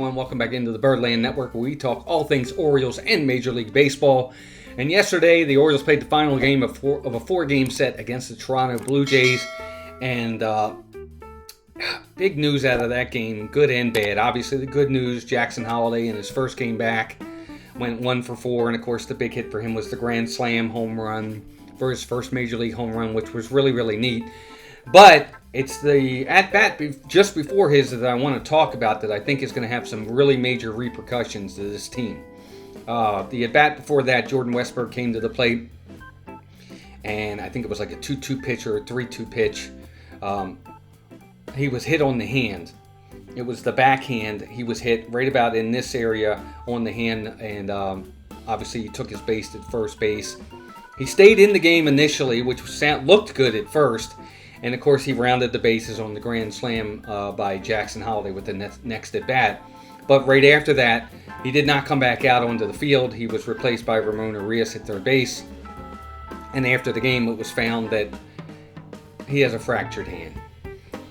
everyone. Welcome back into the Birdland Network, where we talk all things Orioles and Major League Baseball. And yesterday, the Orioles played the final game of a four-game set against the Toronto Blue Jays. And big news out of that game, good and bad. Obviously, the good news, Jackson Holliday in his first game back went 1 for 4. And, of course, the big hit for him was the grand slam home run for his first Major League home run, which was really, really neat. But it's the at-bat just before his that I want to talk about that I think is going to have some really major repercussions to this team. The at-bat before that, Jordan Westburg came to the plate, and I think it was like a 2-2 pitch or a 3-2 pitch. He was hit on the hand. It was the backhand. He was hit right about in this area on the hand, and obviously he took his base at first base. He stayed in the game initially, which looked good at first. And, of course, he rounded the bases on the grand slam by Jackson Holliday with the next at-bat. But right after that, he did not come back out onto the field. He was replaced by Ramon Arias at third base. And after the game, it was found that he has a fractured hand.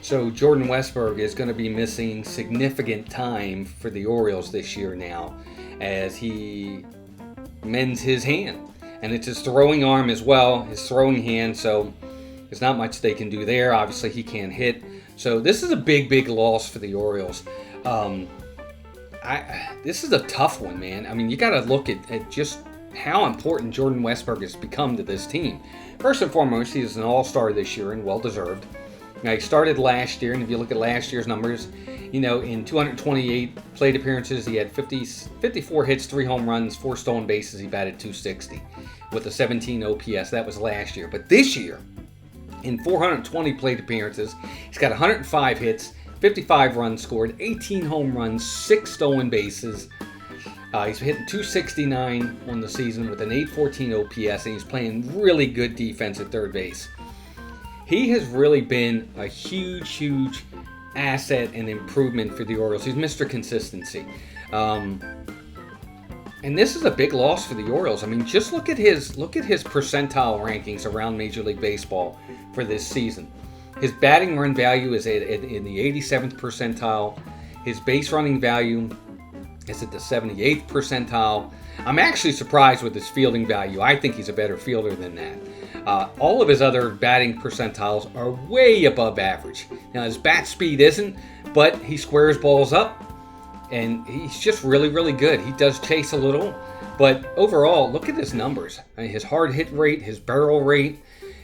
So Jordan Westburg is going to be missing significant time for the Orioles this year now as he mends his hand. And it's his throwing arm as well, his throwing hand, so there's not much they can do there. Obviously, he can't hit. So this is a big, big loss for the Orioles. This is a tough one, man. I mean, you got to look at just how important Jordan Westburg has become to this team. First and foremost, he's an all-star this year and well-deserved. Now, he started last year, and if you look at last year's numbers, in 228 plate appearances, he had 54 hits, 3 home runs, 4 stolen bases. He batted .260 with a 17 OPS. That was last year. But this year, in 420 plate appearances, he's got 105 hits, 55 runs scored, 18 home runs, 6 stolen bases. He's hitting .269 on the season with an .814 OPS, and he's playing really good defense at third base. He has really been a huge, huge asset and improvement for the Orioles. He's Mr. Consistency. And this is a big loss for the Orioles. I mean, just look at his percentile rankings around Major League Baseball for this season. His batting run value is in the 87th percentile. His base running value is at the 78th percentile. I'm actually surprised with his fielding value. I think he's a better fielder than that. All of his other batting percentiles are way above average. Now, his bat speed isn't, but he squares balls up. And he's just really, really good. He does chase a little. But overall, look at his numbers. I mean, his hard hit rate, his barrel rate,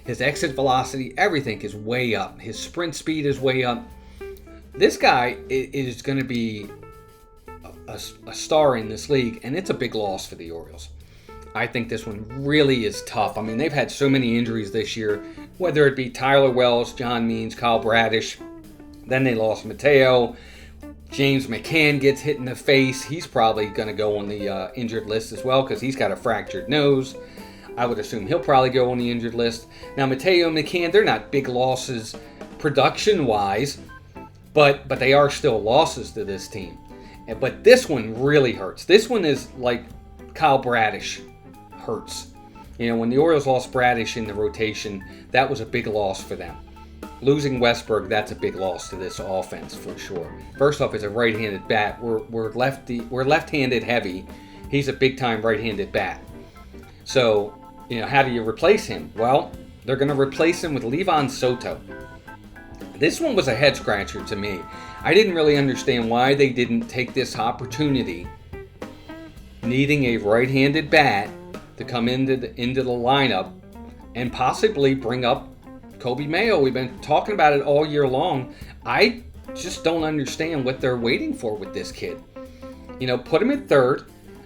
his exit velocity, everything is way up. His sprint speed is way up. This guy is going to be a star in this league, and it's a big loss for the Orioles. I think this one really is tough. I mean, they've had so many injuries this year, whether it be Tyler Wells, John Means, Kyle Bradish. Then they lost Mateo. James McCann gets hit in the face. He's probably going to go on the injured list as well because he's got a fractured nose. I would assume he'll probably go on the injured list. Now, Mateo and McCann, they're not big losses production-wise, but they are still losses to this team. But this one really hurts. This one is like Kyle Bradish hurts. When the Orioles lost Bradish in the rotation, that was a big loss for them. Losing Westburg, that's a big loss to this offense for sure. First off, it's a right-handed bat. We're left-handed heavy. He's a big-time right-handed bat. So, how do you replace him? Well, they're going to replace him with Livan Soto. This one was a head-scratcher to me. I didn't really understand why they didn't take this opportunity, needing a right-handed bat, to come into the lineup and possibly bring up Coby Mayo. We've been talking about it all year long. I just don't understand what they're waiting for with this kid. Put him at third.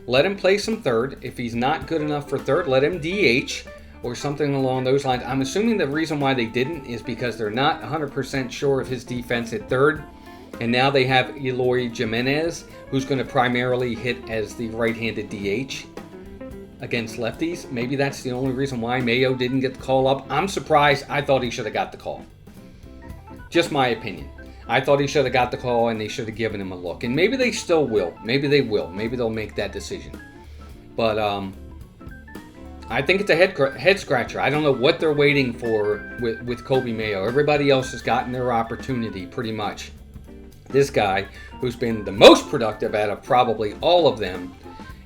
Let him play some third. If he's not good enough for third, let him DH or something along those lines. I'm assuming the reason why they didn't is because they're not 100% sure of his defense at third. And now they have Eloy Jimenez, who's going to primarily hit as the right-handed DH against lefties. Maybe that's the only reason why Mayo didn't get the call up. I'm surprised. I thought he should have got the call. Just my opinion. I thought he should have got the call and they should have given him a look. And maybe they still will. Maybe they will. Maybe they'll make that decision. But I think it's a head scratcher. I don't know what they're waiting for with Coby Mayo. Everybody else has gotten their opportunity pretty much. This guy, who's been the most productive out of probably all of them,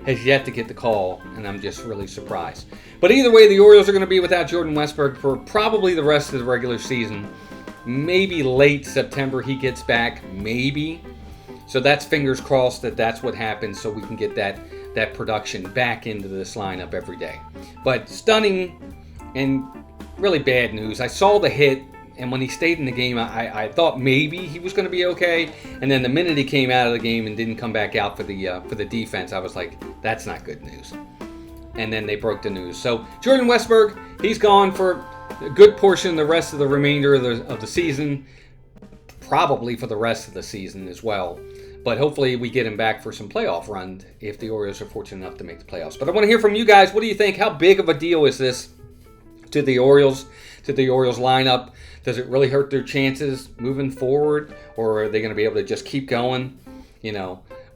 has yet to get the call, and I'm just really surprised. But either way, the Orioles are going to be without Jordan Westburg for probably the rest of the regular season. Maybe late September he gets back, maybe. So that's fingers crossed that that's what happens, so we can get that production back into this lineup every day. But stunning and really bad news. I saw the hit, and when he stayed in the game, I thought maybe he was going to be okay. And then the minute he came out of the game and didn't come back out for the defense, I was like, that's not good news. And then they broke the news. So Jordan Westburg, he's gone for a good portion of the rest of the remainder of the season, probably for the rest of the season as well. But hopefully we get him back for some playoff run if the Orioles are fortunate enough to make the playoffs. But I want to hear from you guys. What do you think? How big of a deal is this to the Orioles lineup? Does it really hurt their chances moving forward, or are they going to be able to just keep going,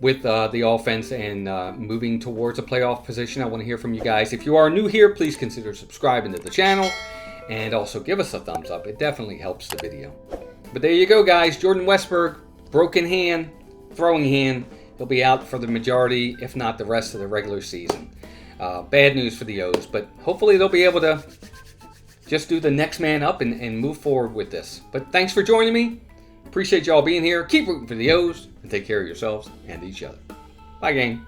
with the offense and moving towards a playoff position? I want to hear from you guys. If you are new here, please consider subscribing to the channel and also give us a thumbs up. It definitely helps the video. But there you go, guys. Jordan Westburg, broken hand, throwing hand. He'll be out for the majority, if not the rest of the regular season. Bad news for the O's, but hopefully they'll be able to just do the next man up and move forward with this. But thanks for joining me. Appreciate y'all being here. Keep rooting for the O's and take care of yourselves and each other. Bye, gang.